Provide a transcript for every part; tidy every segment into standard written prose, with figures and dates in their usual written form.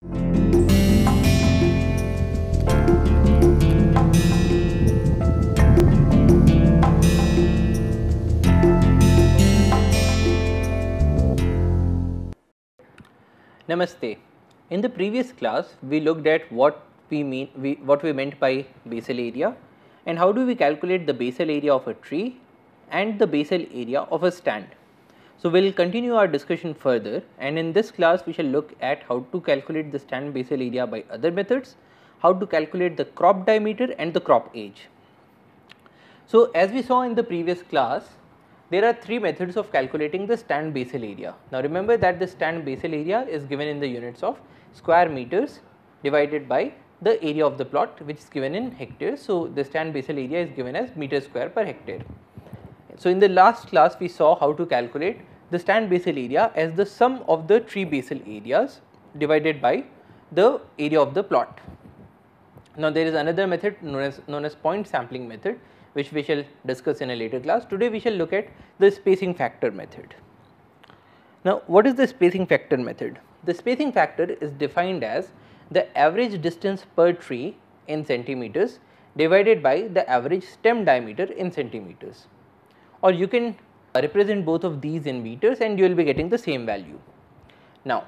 Namaste. In the previous class, we looked at what we meant by basal area and how do we calculate the basal area of a tree and the basal area of a stand. So, we will continue our discussion further, and in this class we shall look at how to calculate the stand basal area by other methods, how to calculate the crop diameter and the crop age. So, as we saw in the previous class, there are three methods of calculating the stand basal area. Now, remember that the stand basal area is given in the units of square meters divided by the area of the plot, which is given in hectares. So, the stand basal area is given as meter square per hectare. So, in the last class we saw how to calculate the stand basal area as the sum of the tree basal areas divided by the area of the plot. Now, there is another method known as point sampling method, which we shall discuss in a later class. Today we shall look at the spacing factor method. Now, what is the spacing factor method? The spacing factor is defined as the average distance per tree in centimeters divided by the average stem diameter in centimeters, or you can represent both of these in meters and you will be getting the same value. Now,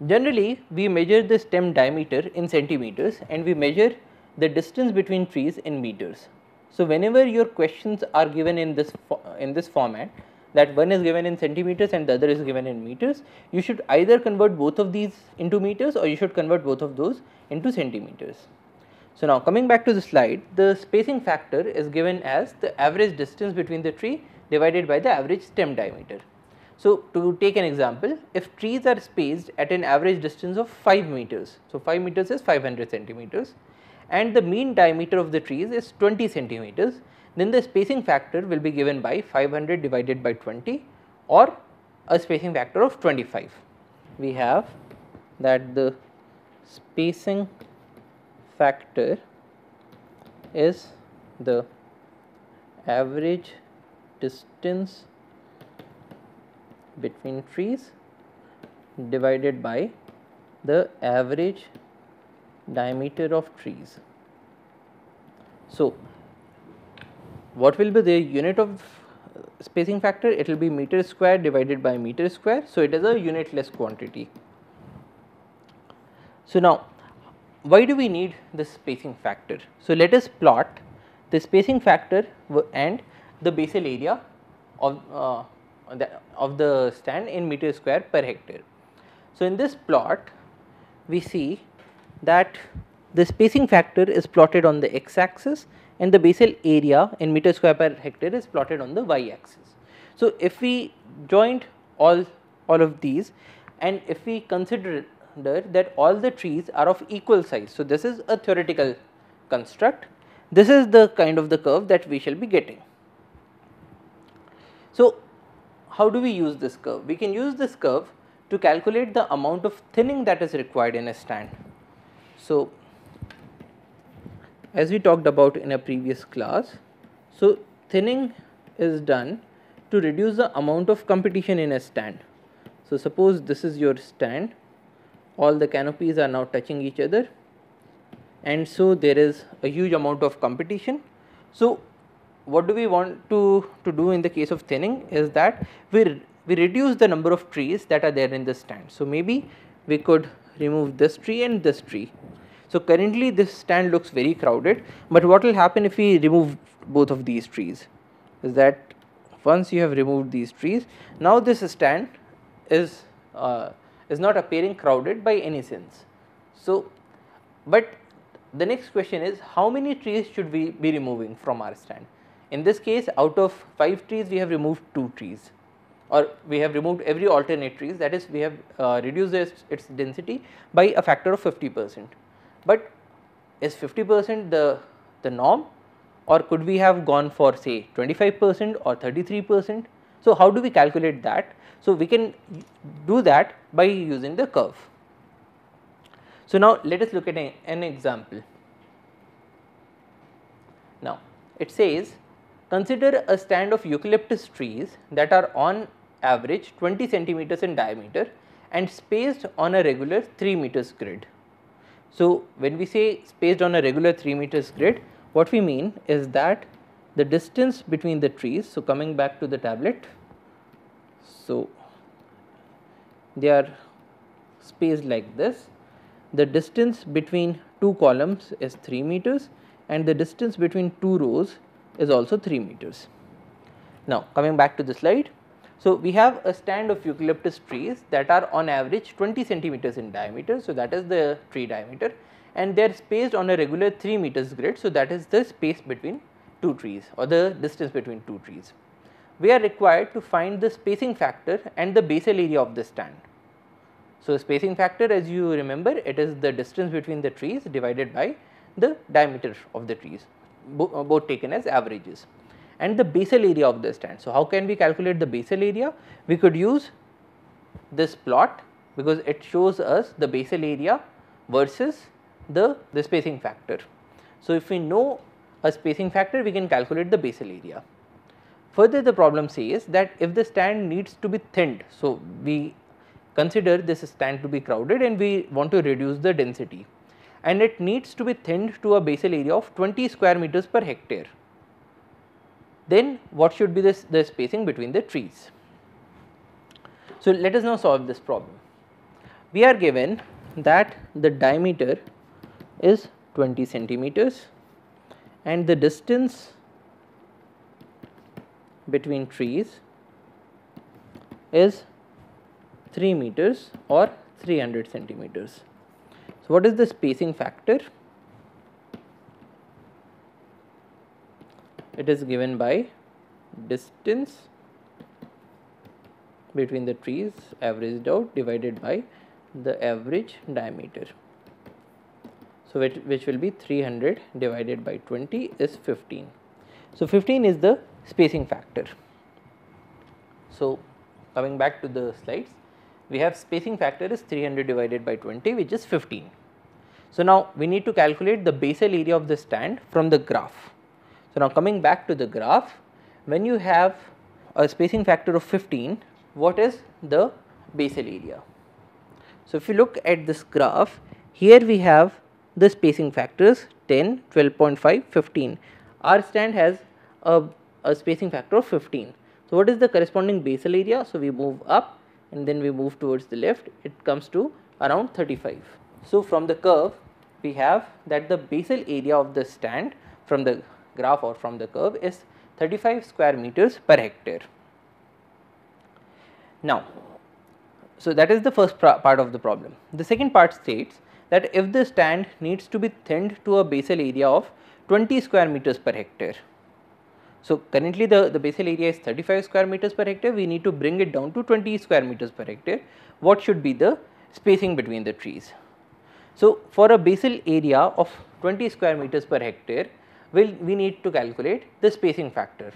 generally we measure the stem diameter in centimeters and we measure the distance between trees in meters. So, whenever your questions are given in this format, that one is given in centimeters and the other is given in meters, you should either convert both of these into meters or you should convert both of those into centimeters. So, now coming back to the slide, the spacing factor is given as the average distance between the tree divided by the average stem diameter. So, to take an example, if trees are spaced at an average distance of 5 meters, so 5 meters is 500 centimeters, and the mean diameter of the trees is 20 centimeters, then the spacing factor will be given by 500 divided by 20 or a spacing factor of 25. We have that the spacing factor is the average distance between trees divided by the average diameter of trees. So, what will be the unit of spacing factor? It will be meter square divided by meter square. So, it is a unitless quantity. So, now why do we need this spacing factor? So, let us plot the spacing factor and the basal area of the stand in meter square per hectare. So, in this plot we see that the spacing factor is plotted on the x axis and the basal area in meter square per hectare is plotted on the y axis. So, if we joined all of these and if we consider that all the trees are of equal size, so this is a theoretical construct, this is the kind of the curve that we shall be getting. So, how do we use this curve? We can use this curve to calculate the amount of thinning that is required in a stand. So, as we talked about in a previous class, so thinning is done to reduce the amount of competition in a stand. So, suppose this is your stand, all the canopies are now touching each other and so there is a huge amount of competition. So, what do we want to do in the case of thinning is that we reduce the number of trees that are there in the stand. So, maybe we could remove this tree and this tree. So, currently this stand looks very crowded, but what will happen if we remove both of these trees is that once you have removed these trees, now this stand is not appearing crowded by any sense. So, but the next question is how many trees should we be removing from our stand? In this case, out of 5 trees we have removed 2 trees, or we have removed every alternate trees, that is we have reduced its density by a factor of 50%. But is 50% the norm, or could we have gone for say 25% or 33%? So, how do we calculate that? So, we can do that by using the curve. So, now let us look at an example. Now, it says consider a stand of eucalyptus trees that are on average 20 centimeters in diameter and spaced on a regular 3 meters grid. So, when we say spaced on a regular 3 meters grid, what we mean is that the distance between the trees, so coming back to the tablet, so they are spaced like this. The distance between two columns is 3 meters and the distance between two rows is also 3 meters. Now, coming back to the slide. So, we have a stand of eucalyptus trees that are on average 20 centimeters in diameter. So, that is the tree diameter, and they are spaced on a regular 3 meters grid. So, that is the space between two trees or the distance between two trees. We are required to find the spacing factor and the basal area of the stand. So, spacing factor, as you remember, it is the distance between the trees divided by the diameter of the trees, both taken as averages, and the basal area of the stand. So, how can we calculate the basal area? We could use this plot because it shows us the basal area versus the spacing factor. So, if we know a spacing factor, we can calculate the basal area. Further, the problem says that if the stand needs to be thinned, so we consider this stand to be crowded and we want to reduce the density, and it needs to be thinned to a basal area of 20 square meters per hectare. Then what should be the spacing between the trees? So, let us now solve this problem. We are given that the diameter is 20 centimeters and the distance between trees is 3 meters or 300 centimeters. So, what is the spacing factor? It is given by distance between the trees averaged out divided by the average diameter. So, which will be 300 divided by 20 is 15. So, 15 is the spacing factor. So, coming back to the slides, we have spacing factor is 300 divided by 20, which is 15. So, now we need to calculate the basal area of the stand from the graph. So, now coming back to the graph, when you have a spacing factor of 15, what is the basal area? So, if you look at this graph, here we have the spacing factors 10, 12.5, 15. Our stand has a spacing factor of 15. So, what is the corresponding basal area? So, we move up and then we move towards the left, it comes to around 35. So, from the curve we have that the basal area of the stand from the graph or from the curve is 35 square meters per hectare. Now, so that is the first part of the problem. The second part states that if the stand needs to be thinned to a basal area of 20 square meters per hectare. So, currently the basal area is 35 square meters per hectare, we need to bring it down to 20 square meters per hectare. What should be the spacing between the trees? So, for a basal area of 20 square meters per hectare, we need to calculate the spacing factor,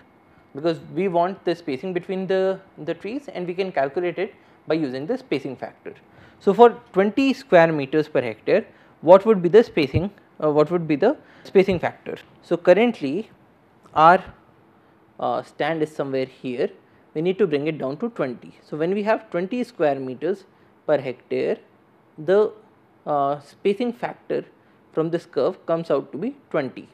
because we want the spacing between the trees and we can calculate it by using the spacing factor. So, for 20 square meters per hectare, what would be the spacing factor? So, currently our stand is somewhere here, we need to bring it down to 20. So, when we have 20 square meters per hectare, the spacing factor from this curve comes out to be 20.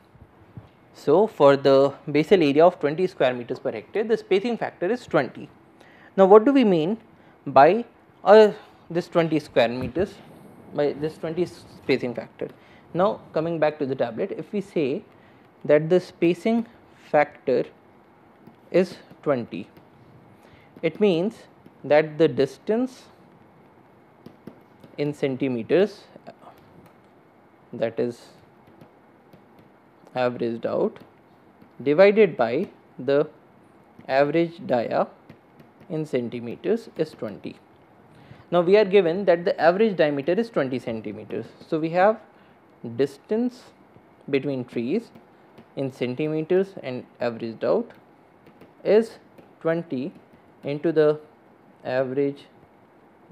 So, for the basal area of 20 square meters per hectare, the spacing factor is 20. Now, what do we mean by this 20 square meters, by this 20 spacing factor? Now, coming back to the tablet, if we say that the spacing factor is 20, it means that the distance in centimeters, that is averaged out, divided by the average dia in centimeters is 20. Now, we are given that the average diameter is 20 centimeters. So, we have distance between trees in centimeters and averaged out is 20 into the average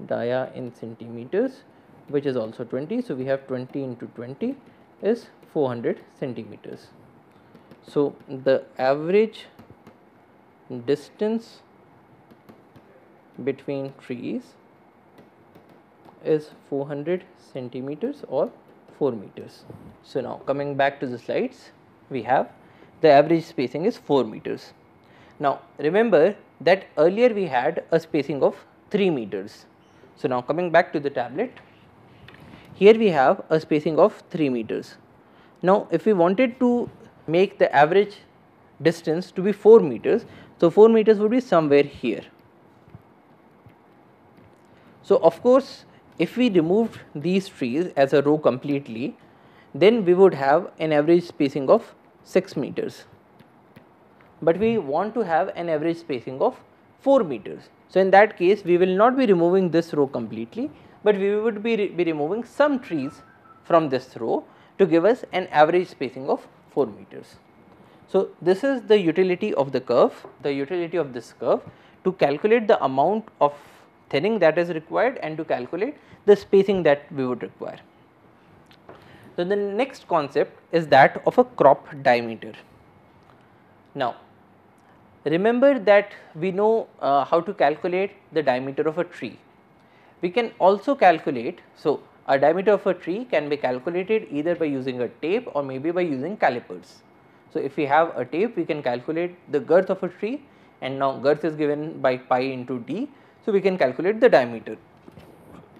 dia in centimeters, which is also 20. So, we have 20 into 20 is 400 centimeters. So, the average distance between trees is 400 centimeters or 4 meters. So now coming back to the slides, we have the average spacing is 4 meters. Now remember that earlier we had a spacing of 3 meters. So now coming back to the tablet, here we have a spacing of 3 meters. Now if we wanted to make the average distance to be 4 meters, so 4 meters would be somewhere here. So of course, if we removed these trees as a row completely, then we would have an average spacing of 6 meters. But we want to have an average spacing of 4 meters. So in that case, we will not be removing this row completely, but we would be removing some trees from this row to give us an average spacing of 4 meters. So this is the utility of the curve, the utility of this curve to calculate the amount of thinning that is required and to calculate the spacing that we would require. So the next concept is that of a crop diameter. Now remember that we know how to calculate the diameter of a tree. We can also calculate, so a diameter of a tree can be calculated either by using a tape or maybe by using calipers. So if we have a tape, we can calculate the girth of a tree, and now girth is given by pi into d, so we can calculate the diameter.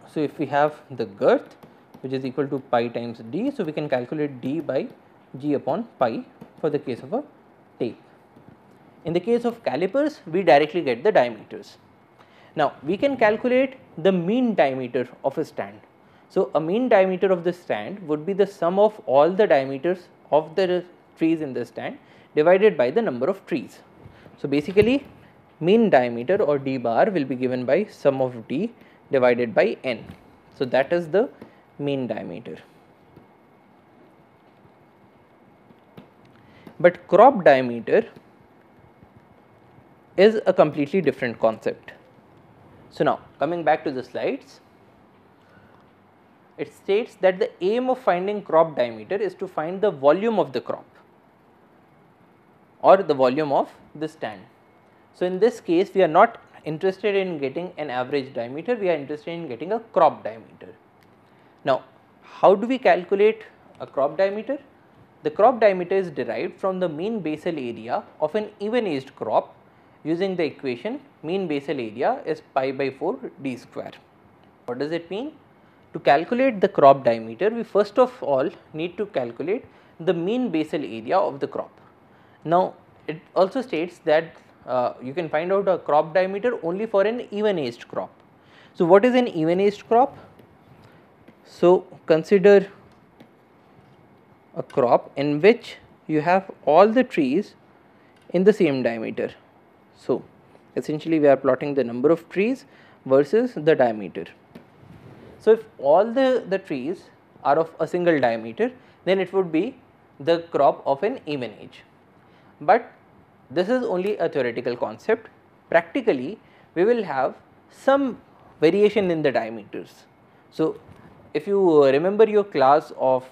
So if we have the girth, which is equal to pi times d, so we can calculate d by g upon pi for the case of a tape. In the case of calipers, we directly get the diameters. Now we can calculate the mean diameter of a stand. So a mean diameter of the stand would be the sum of all the diameters of the trees in the stand divided by the number of trees. So basically mean diameter or d bar will be given by sum of d divided by n. So that is the mean diameter. But crop diameter is a completely different concept. So now coming back to the slides, it states that the aim of finding crop diameter is to find the volume of the crop or the volume of the stand. So in this case, we are not interested in getting an average diameter, we are interested in getting a crop diameter. Now how do we calculate a crop diameter? The crop diameter is derived from the mean basal area of an even aged crop using the equation mean basal area is pi by 4 d square. What does it mean? To calculate the crop diameter, we first of all need to calculate the mean basal area of the crop. Now it also states that you can find out a crop diameter only for an even aged crop. So what is an even aged crop? So consider a crop in which you have all the trees in the same diameter. So essentially we are plotting the number of trees versus the diameter. So if all the trees are of a single diameter, then it would be the crop of an even age. But this is only a theoretical concept. Practically we will have some variation in the diameters. So if you remember your class of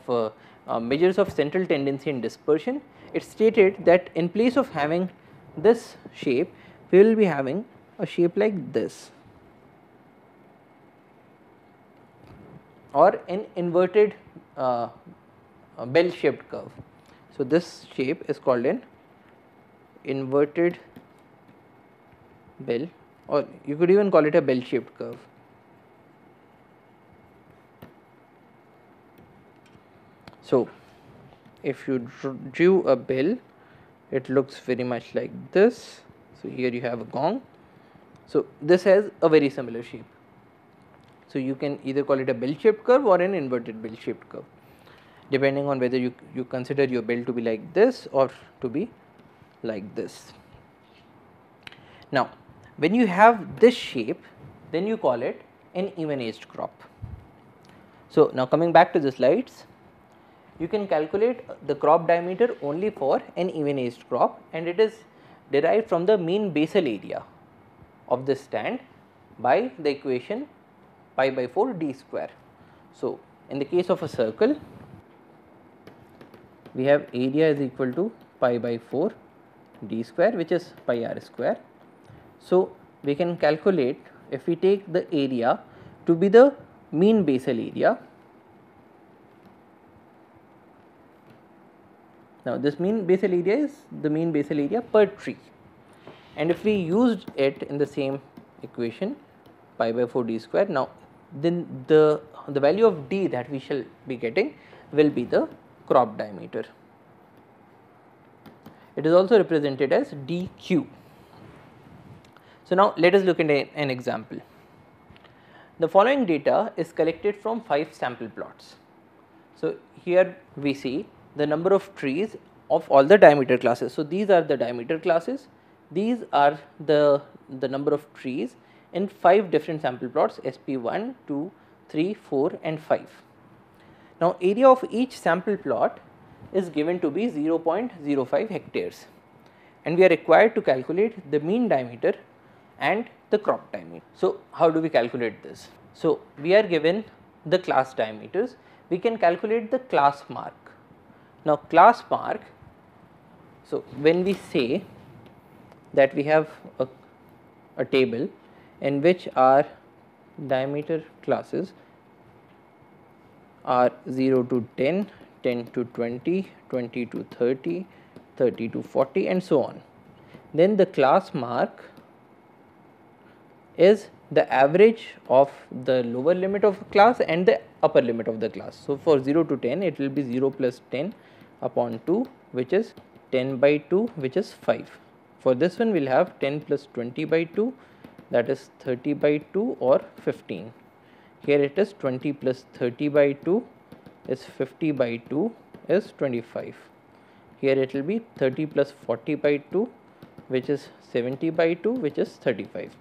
measures of central tendency and dispersion, it stated that in place of having this shape, we will be having a shape like this, or an inverted bell shaped curve. So this shape is called an inverted bell, or you could even call it a bell shaped curve. So if you drew a bell, it looks very much like this. So here you have a gong. So this has a very similar shape. So you can either call it a bell shaped curve or an inverted bell shaped curve, depending on whether you consider your bell to be like this or to be like this. Now when you have this shape, then you call it an even aged crop. So now coming back to the slides, you can calculate the crop diameter only for an even aged crop, and it is derived from the mean basal area of the stand by the equation pi by 4 d square. So in the case of a circle, we have area is equal to pi by 4 d square, which is pi r square. So we can calculate, if we take the area to be the mean basal area. Now, this mean basal area is the mean basal area per tree, and if we used it in the same equation pi by 4 d square, now then the value of d that we shall be getting will be the crop diameter. It is also represented as dq. So, now let us look at an example. The following data is collected from 5 sample plots. So, here we see the number of trees of all the diameter classes. So, these are the diameter classes, these are the number of trees in 5 different sample plots SP1, 2, 3, 4 and 5. Now, area of each sample plot is given to be 0.05 hectares, and we are required to calculate the mean diameter and the crop diameter. So, how do we calculate this? So, we are given the class diameters, we can calculate the class mark. Now, class mark, so when we say that we have a table in which our diameter classes are 0 to 10, 10 to 20, 20 to 30, 30 to 40 and so on, then the class mark is the average of the lower limit of a class and the upper limit of the class. So, for 0 to 10 it will be 0 plus 10 upon 2, which is 10 by 2, which is 5. For this one we will have 10 plus 20 by 2, that is 30 by 2 or 15. Here it is 20 plus 30 by 2 is 50 by 2 is 25. Here it will be 30 plus 40 by 2, which is 70 by 2, which is 35.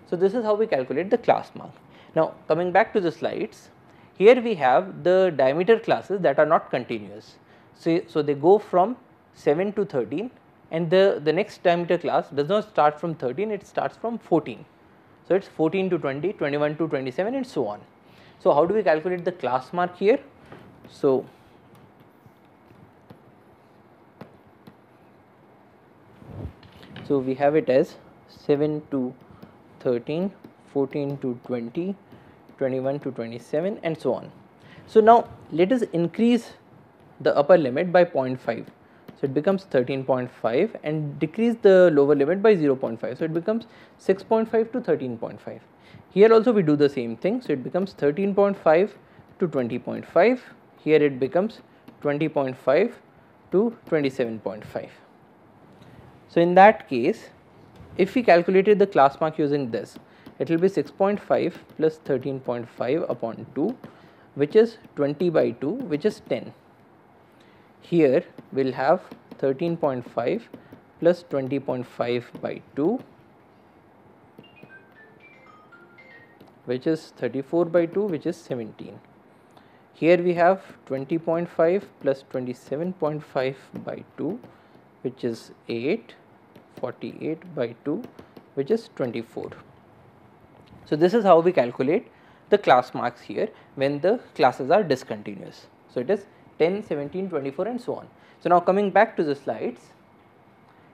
So, this is how we calculate the class mark. Now, coming back to the slides, here we have the diameter classes that are not continuous. So they go from 7 to 13, and the next diameter class does not start from 13, it starts from 14. So, it is 14 to 20, 21 to 27 and so on. So, how do we calculate the class mark here? So, we have it as 7 to 13, 14 to 20, 21 to 27 and so on. So, now let us increase the upper limit by 0.5. So, it becomes 13.5 and decrease the lower limit by 0.5. So, it becomes 6.5 to 13.5. Here also we do the same thing. So, it becomes 13.5 to 20.5. Here it becomes 20.5 to 27.5. So, in that case, if we calculated the class mark using this, it will be 6.5 plus 13.5 upon 2, which is 20 by 2, which is 10. Here we will have 13.5 plus 20.5 by 2, which is 34 by 2, which is 17. Here we have 20.5 plus 27.5 by 2, which is 8, 48 by 2, which is 24. So, this is how we calculate the class marks here when the classes are discontinuous. So, it is 10, 17, 24 and so on. So, now coming back to the slides,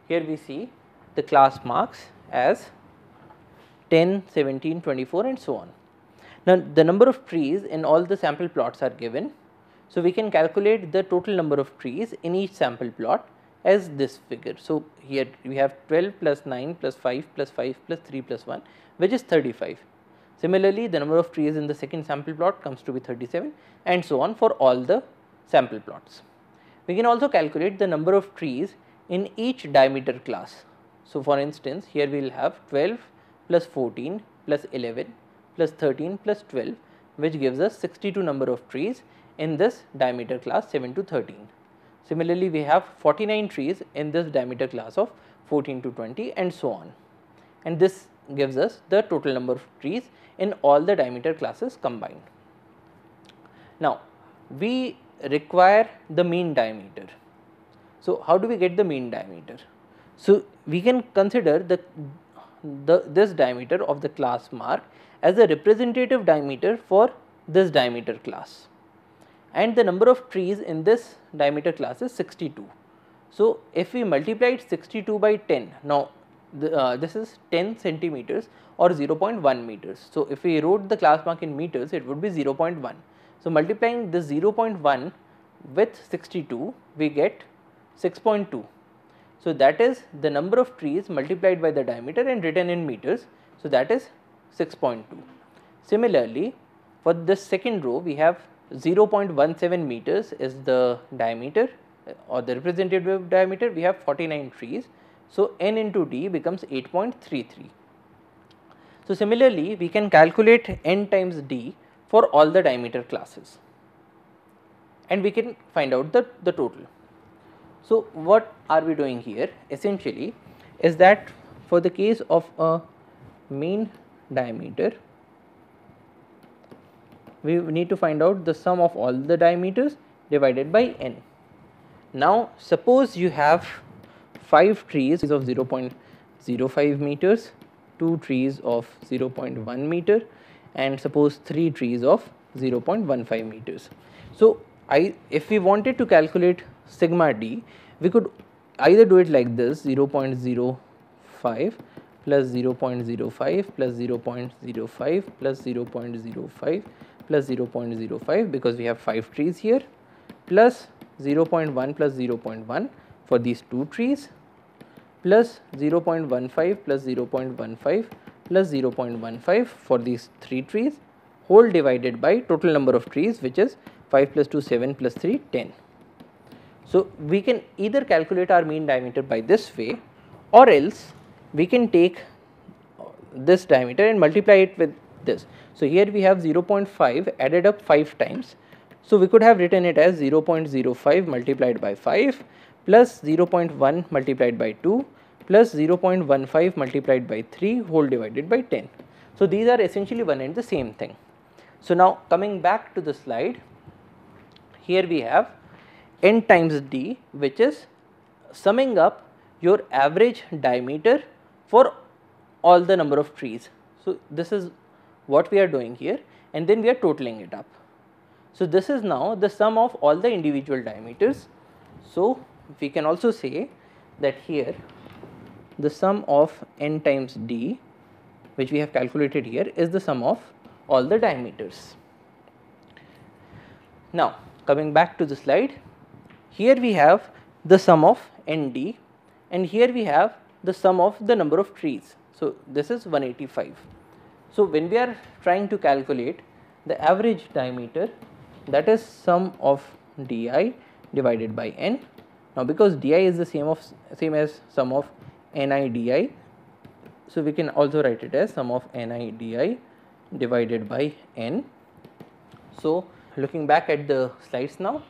here we see the class marks as 10, 17, 24 and so on. Now, the number of trees in all the sample plots are given. So, we can calculate the total number of trees in each sample plot as this figure. So, here we have 12 plus 9 plus 5 plus 5 plus 3 plus 1, which is 35. Similarly, the number of trees in the second sample plot comes to be 37 and so on for all the sample plots. We can also calculate the number of trees in each diameter class. So, for instance, here we will have 12 plus 14 plus 11 plus 13 plus 12, which gives us 62 number of trees in this diameter class 7 to 13. Similarly, we have 49 trees in this diameter class of 14 to 20 and so on, and this gives us the total number of trees in all the diameter classes combined. Now, we require the mean diameter. So, how do we get the mean diameter? So, we can consider this diameter of the class mark as a representative diameter for this diameter class, and the number of trees in this diameter class is 62. So, if we multiplied 62 by 10, now this is 10 centimeters or 0.1 meters. So, if we wrote the class mark in meters, it would be 0.1. So, multiplying this 0.1 with 62, we get 6.2. So, that is the number of trees multiplied by the diameter and written in meters. So, that is 6.2. Similarly, for this second row, we have 0.17 meters is the diameter or the representative diameter. We have 49 trees. So, n into d becomes 8.33. So, similarly, we can calculate n times d for all the diameter classes and we can find out the total. So, what are we doing here essentially is that for the case of a mean diameter, we need to find out the sum of all the diameters divided by n. Now, suppose you have 5 trees of 0.05 meters, 2 trees of 0.1 meter and suppose 3 trees of 0.15 meters. So, if we wanted to calculate sigma d, we could either do it like this 0.05 plus 0.05 plus 0.05 plus 0.05 plus 0.05 because we have 5 trees here, plus 0.1 plus 0.1 for these 2 trees, plus 0.15 plus 0.15 plus 0.15 for these 3 trees, whole divided by total number of trees, which is 5 plus 2 7 plus 3 10. So, we can either calculate our mean diameter by this way or else we can take this diameter and multiply it with this. So, here we have 0.5 added up 5 times. So, we could have written it as 0.05 multiplied by 5 plus 0.1 multiplied by 2 plus 0.15 multiplied by 3 whole divided by 10. So, these are essentially one and the same thing. So, now coming back to the slide, here we have n times d, which is summing up your average diameter for all the number of trees. So, this is what we are doing here and then we are totaling it up. So, this is now the sum of all the individual diameters. So, we can also say that here the sum of n times d, which we have calculated here, is the sum of all the diameters. Now, coming back to the slide, here we have the sum of nd and here we have the sum of the number of trees. So, this is 185. So, when we are trying to calculate the average diameter, that is sum of di divided by n. Now, because di is the same as sum of ni di, so we can also write it as sum of ni di divided by n. So, looking back at the slides now,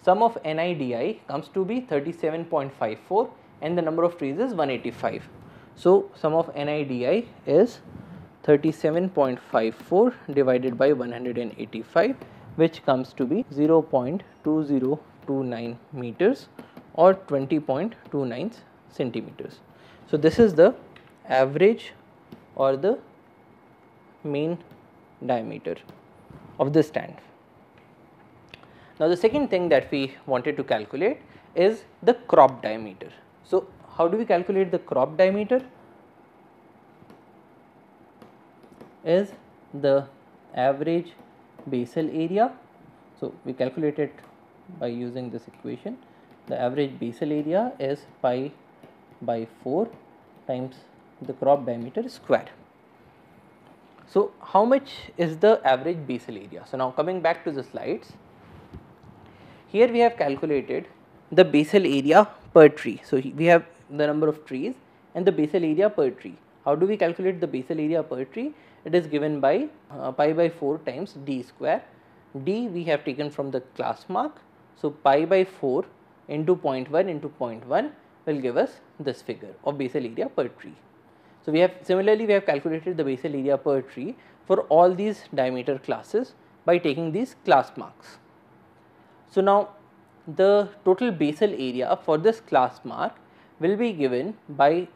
sum of ni di comes to be 37.54 and the number of trees is 185. So, sum of ni di is 37.54 divided by 185, which comes to be 0.2029 meters or 20.29 centimeters. So, this is the average or the mean diameter of the stand. Now, the second thing that we wanted to calculate is the crop diameter. So, how do we calculate the crop diameter? Is the average basal area. So, we calculate it by using this equation. The average basal area is pi by 4 times the crop diameter square. So, how much is the average basal area? So, now coming back to the slides, here we have calculated the basal area per tree. So, we have the number of trees and the basal area per tree. How do we calculate the basal area per tree? It is given by pi by 4 times d square. D we have taken from the class mark. So, pi by 4 into 0.1 into 0.1 will give us this figure of basal area per tree. So, we have similarly we have calculated the basal area per tree for all these diameter classes by taking these class marks. So, now the total basal area for this class mark will be given by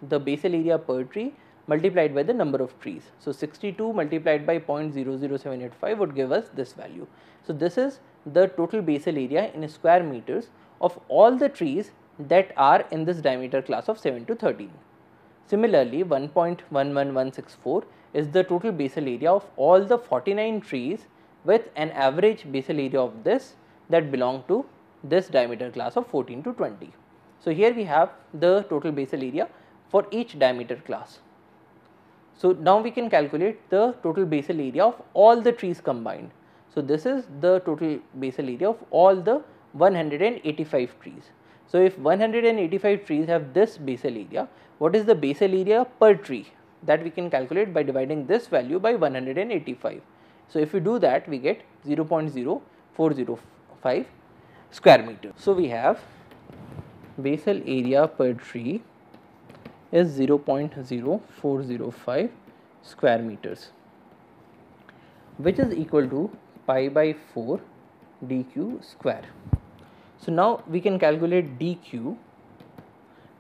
the basal area per tree multiplied by the number of trees. So, 62 multiplied by 0.00785 would give us this value. So, this is the total basal area in square meters of all the trees that are in this diameter class of 7 to 13. Similarly, 1.11164 is the total basal area of all the 49 trees with an average basal area of this that belong to this diameter class of 14 to 20. So, here we have the total basal area for each diameter class. So, now we can calculate the total basal area of all the trees combined. So, this is the total basal area of all the 185 trees. So, if 185 trees have this basal area, what is the basal area per tree? That we can calculate by dividing this value by 185. So, if we do that, we get 0.0405 square meter. So, we have basal area per tree is 0.0405 square meters, which is equal to pi by 4 dq square. So, now we can calculate dq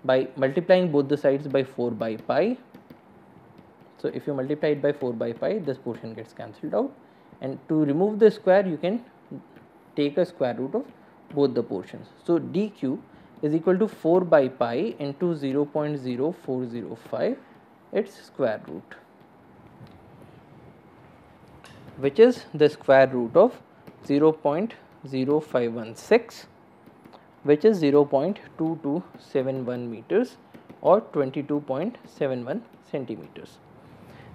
by multiplying both the sides by 4 by pi. So, if you multiply it by 4 by pi, this portion gets cancelled out, and to remove the square you can take a square root of both the portions. So, dq is equal to 4 by pi into 0.0405 its square root, which is the square root of 0.0516, which is 0.2271 meters or 22.71 centimeters.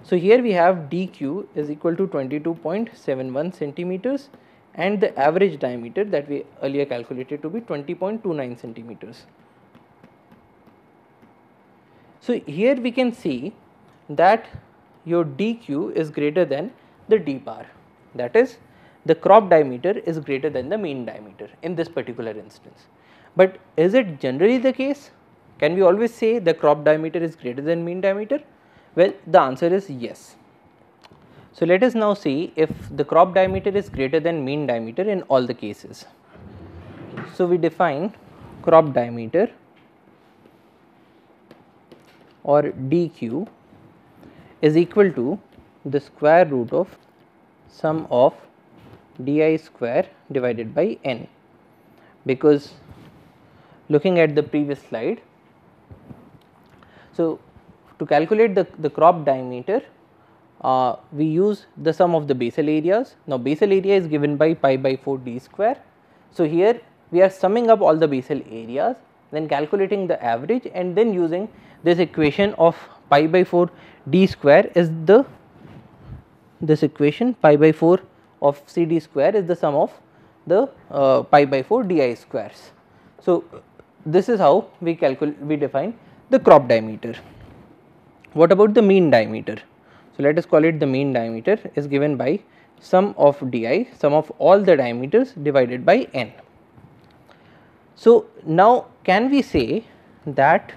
So, here we have dq is equal to 22.71 centimeters and the average diameter that we earlier calculated to be 20.29 centimeters. So, here we can see that your dq is greater than the d bar, that is the crop diameter is greater than the mean diameter in this particular instance. But is it generally the case? Can we always say the crop diameter is greater than mean diameter? Well, the answer is yes. So, let us now see if the crop diameter is greater than mean diameter in all the cases. So, we define crop diameter or dq is equal to the square root of sum of di square divided by n, because looking at the previous slide, so to calculate the crop diameter, we use the sum of the basal areas. Now, basal area is given by pi by 4 d square. So, here we are summing up all the basal areas, then calculating the average, and then using this equation of pi by 4 d square is this equation pi by 4 of c d square is the sum of the pi by 4 di squares. So, this is how we define the crop diameter. What about the mean diameter? So, let us call it the mean diameter is given by sum of di, sum of all the diameters divided by n. So, now can we say that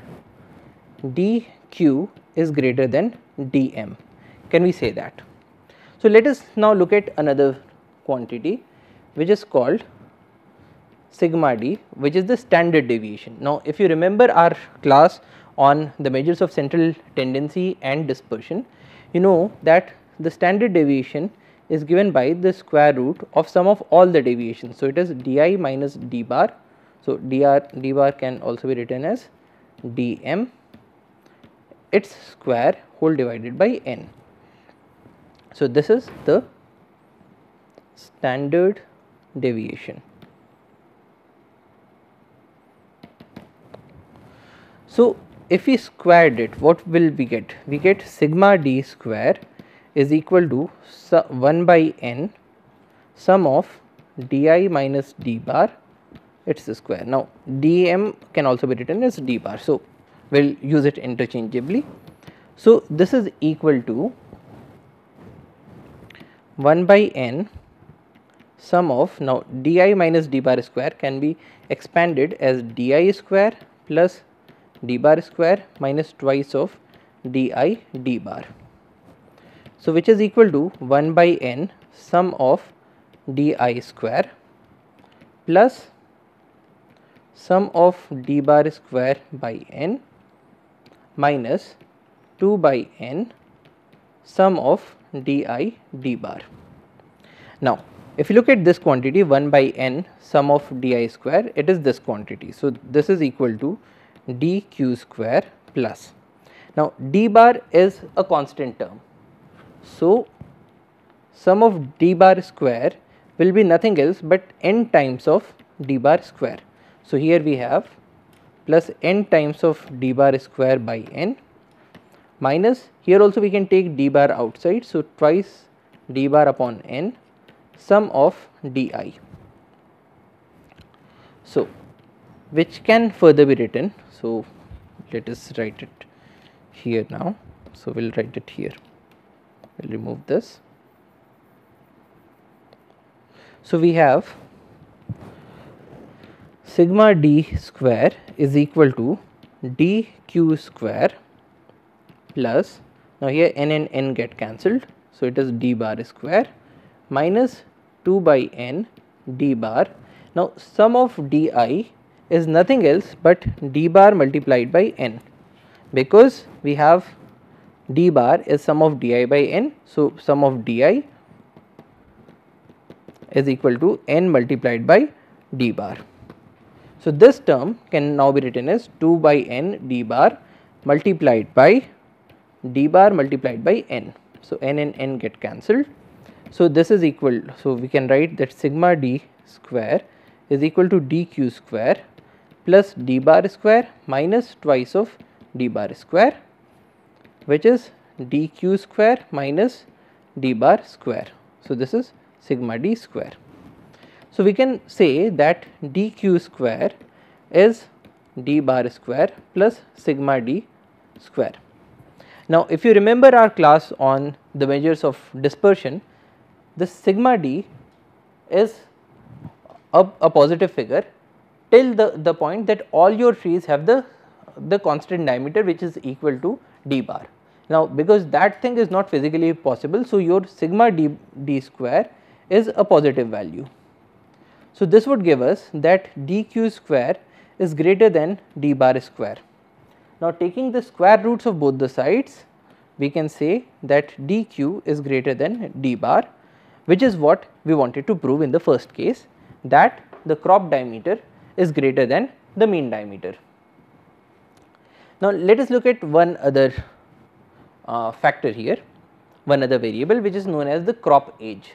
dq is greater than dm? Can we say that? So, let us now look at another quantity which is called sigma d, which is the standard deviation. Now, if you remember our class on the measures of central tendency and dispersion, you know that the standard deviation is given by the square root of sum of all the deviations. So, it is di minus d bar. So, d bar can also be written as dm its square whole divided by n. So, this is the standard deviation. So, if we squared it, what will we get? We get sigma d square is equal to 1 by n sum of di minus d bar its square. Now, dm can also be written as d bar. So, we will use it interchangeably. So, this is equal to 1 by n sum of, now di minus d bar square can be expanded as di square plus d bar square minus twice of di d bar. So, which is equal to 1 by n sum of di square plus sum of d bar square by n minus 2 by n sum of di d bar. Now, if you look at this quantity 1 by n sum of di square, it is this quantity. So, this is equal to dq square plus. Now d bar is a constant term, so sum of d bar square will be nothing else but n times of d bar square. So here we have plus n times of d bar square by n, minus here also we can take d bar outside, so twice d bar upon n, sum of di. So which can further be written, so let us write it here now. So we will write it here, we will remove this. So we have sigma d square is equal to dq square plus, now here n and n get cancelled, so it is d bar square minus 2 by n d bar. Now sum of di is nothing else but d bar multiplied by n, because we have d bar is sum of di by n, so sum of di is equal to n multiplied by d bar. So this term can now be written as 2 by n d bar multiplied by d bar multiplied by n. So n and n get cancelled. So this is equal, so we can write that sigma d square is equal to dq square plus d bar square minus twice of d bar square, which is dq square minus d bar square. So this is sigma d square. So we can say that dq square is d bar square plus sigma d square. Now if you remember our class on the measures of dispersion, the sigma d is a positive figure till the point that all your trees have the constant diameter which is equal to d bar. Now because that thing is not physically possible, so your sigma d square is a positive value. So this would give us that dq square is greater than d bar square. Now taking the square roots of both the sides, we can say that dq is greater than d bar, which is what we wanted to prove in the first case, that the crop diameter is greater than the mean diameter. Now let us look at one other factor here, one other variable which is known as the crop age.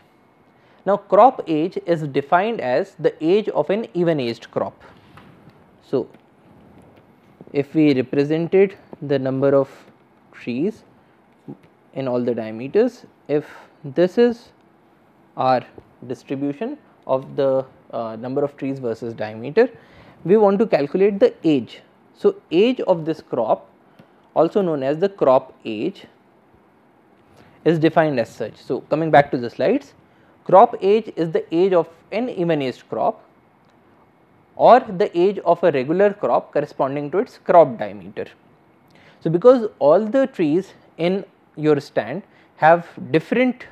Now crop age is defined as the age of an even aged crop. So if we represented the number of trees in all the diameters, if this is our distribution of the number of trees versus diameter, we want to calculate the age. So age of this crop, also known as the crop age, is defined as such. So coming back to the slides, crop age is the age of an even aged crop or the age of a regular crop corresponding to its crop diameter. So because all the trees in your stand have different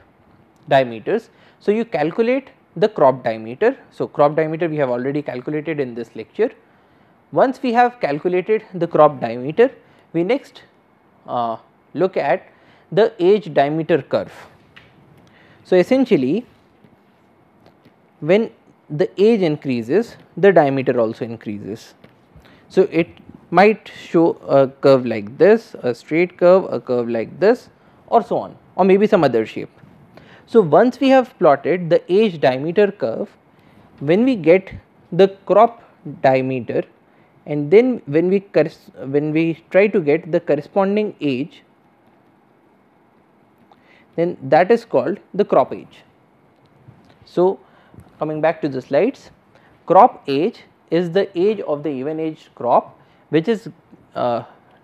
diameters, so you calculate the crop diameter. So crop diameter we have already calculated in this lecture. Once we have calculated the crop diameter, we next look at the age diameter curve. So essentially when the age increases, the diameter also increases. So it might show a curve like this, a straight curve, a curve like this, or so on, or maybe some other shape. So once we have plotted the age diameter curve, when we get the crop diameter and then when we try to get the corresponding age, then that is called the crop age. So coming back to the slides, crop age is the age of the even aged crop, which is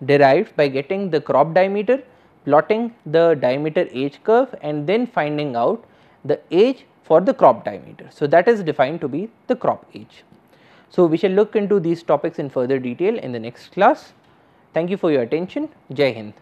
derived by getting the crop diameter, plotting the diameter age curve, and then finding out the age for the crop diameter. So that is defined to be the crop age. So we shall look into these topics in further detail in the next class. Thank you for your attention. Jai Hind.